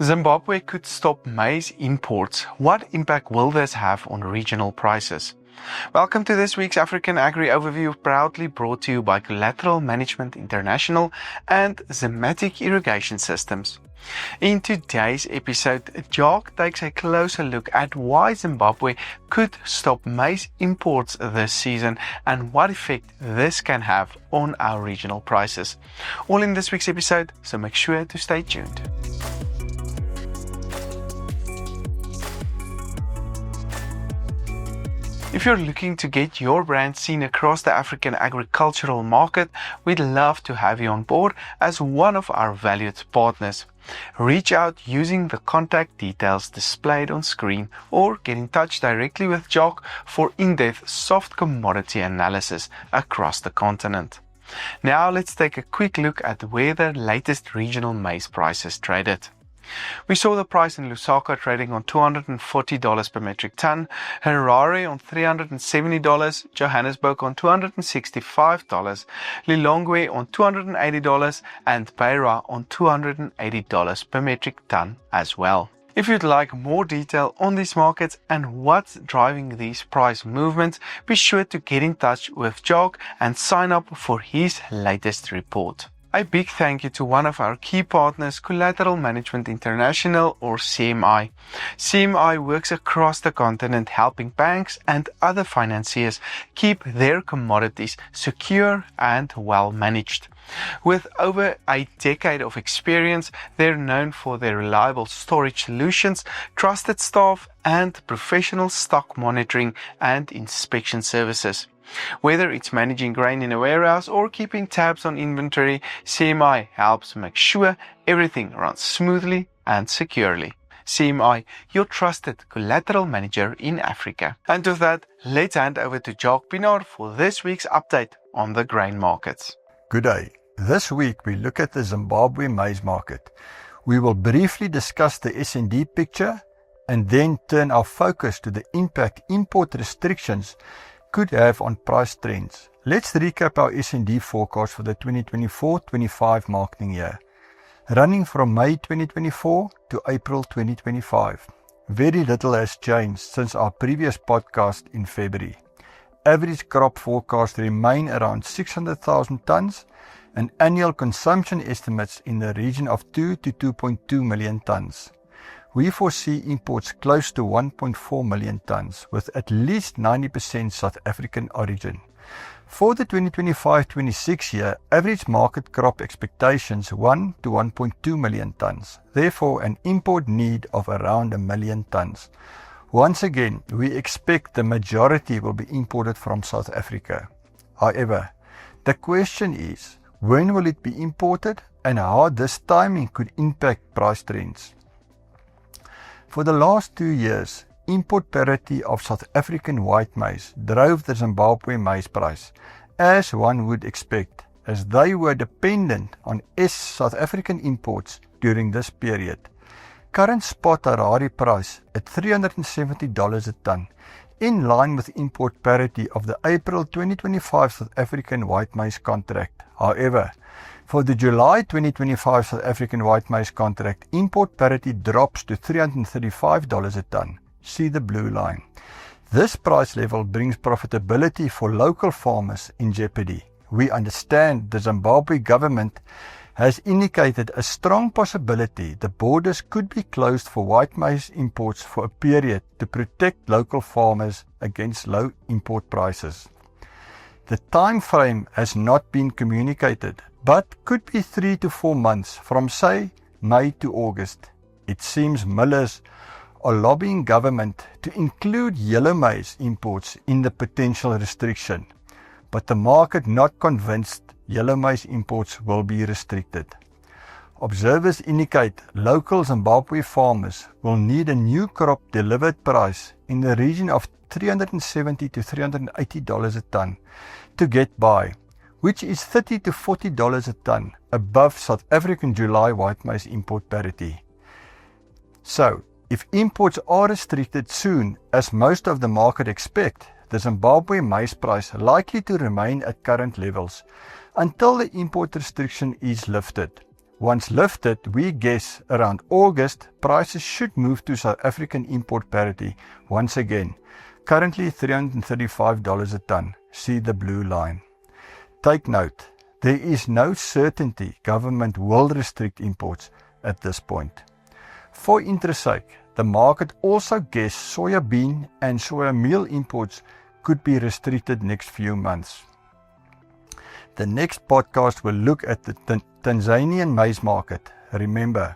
Zimbabwe could stop maize imports. What impact will this have on regional prices? Welcome to this week's African Agri Overview, proudly brought to you by Collateral Management International and Zimmatic Irrigation Systems. In today's episode, Jacques takes a closer look at why Zimbabwe could stop maize imports this season and what effect this can have on our regional prices. All in this week's episode, so make sure to stay tuned. If you're looking to get your brand seen across the African agricultural market, we'd love to have you on board as one of our valued partners. Reach out using the contact details displayed on screen or get in touch directly with Jacques for in-depth soft commodity analysis across the continent. Now let's take a quick look at where the latest regional maize prices traded. We saw the price in Lusaka trading on $240 per metric ton, Harare on $370, Johannesburg on $265, Lilongwe on $280, and Beira on $280 per metric ton as well. If you'd like more detail on these markets and what's driving these price movements, be sure to get in touch with Jacques and sign up for his latest report. A big thank you to one of our key partners, Collateral Management International or CMI. CMI works across the continent helping banks and other financiers keep their commodities secure and well managed. With over a decade of experience, they're known for their reliable storage solutions, trusted staff, and professional stock monitoring and inspection services. Whether it's managing grain in a warehouse or keeping tabs on inventory, CMI helps make sure everything runs smoothly and securely. CMI, your trusted collateral manager in Africa. And with that, let's hand over to Jacques Pinaar for this week's update on the grain markets. Good day. This week we look at the Zimbabwe maize market. We will briefly discuss the S&D picture and then turn our focus to the impact import restrictions could have on price trends. Let's recap our S&D forecast for the 2024-25 marketing year, running from May 2024 to April 2025. Very little has changed since our previous podcast in February. Average crop forecasts remain around 600,000 tons and annual consumption estimates in the region of 2 to 2.2 million tons. We foresee imports close to 1.4 million tons, with at least 90% South African origin. For the 2025-26 year, average market crop expectations 1 to 1.2 million tons, therefore an import need of around 1 million tons. Once again, we expect the majority will be imported from South Africa. However, the question is, when will it be imported and how this timing could impact price trends? For the last 2 years, import parity of South African white maize drove the Zimbabwe maize price, as one would expect, as they were dependent on South African imports during this period. Current spot Harare price at $370 a ton, in line with import parity of the April 2025 South African white maize contract. However, for the July 2025 South African white maize contract, import parity drops to $335 a ton. See the blue line. This price level brings profitability for local farmers in jeopardy. We understand the Zimbabwe government has indicated a strong possibility the borders could be closed for white maize imports for a period to protect local farmers against low import prices. The time frame has not been communicated, but could be 3 to 4 months from, say, May to August. It seems millers are lobbying government to include yellow maize imports in the potential restriction, but the market not convinced yellow maize imports will be restricted. Observers indicate local Zimbabwe farmers will need a new crop delivered price in the region of $370 to $380 a ton to get by, which is $30 to $40 a ton above South African July white maize import parity. So, if imports are restricted soon, as most of the market expect, the Zimbabwe maize price likely to remain at current levels until the import restriction is lifted. Once lifted, we guess around August, prices should move to South African import parity once again. Currently $335 a ton. See the blue line. Take note, there is no certainty government will restrict imports at this point. For interest sake, the market also guessed soya bean and soya meal imports could be restricted next few months. The next podcast will look at the Tanzanian maize market. Remember,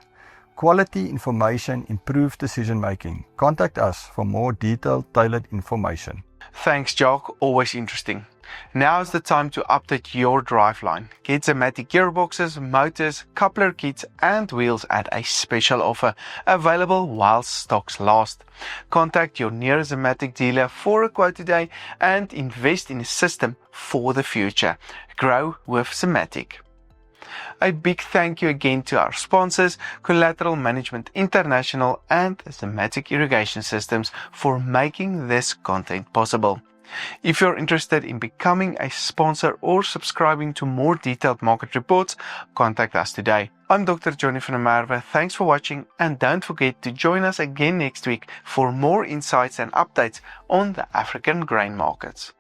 quality information improves decision making. Contact us for more detailed, tailored information. Thanks, Jock. Always interesting. Now is the time to update your driveline. Get Zamatic gearboxes, motors, coupler kits and wheels at a special offer, available while stocks last. Contact your nearest Zamatic dealer for a quote today and invest in a system for the future. Grow with Zamatic. A big thank you again to our sponsors, Collateral Management International and Zamatic Irrigation Systems, for making this content possible. If you're interested in becoming a sponsor or subscribing to more detailed market reports, contact us today. I'm Dr. Johnny van der Merwe. Thanks for watching, and don't forget to join us again next week for more insights and updates on the African grain markets.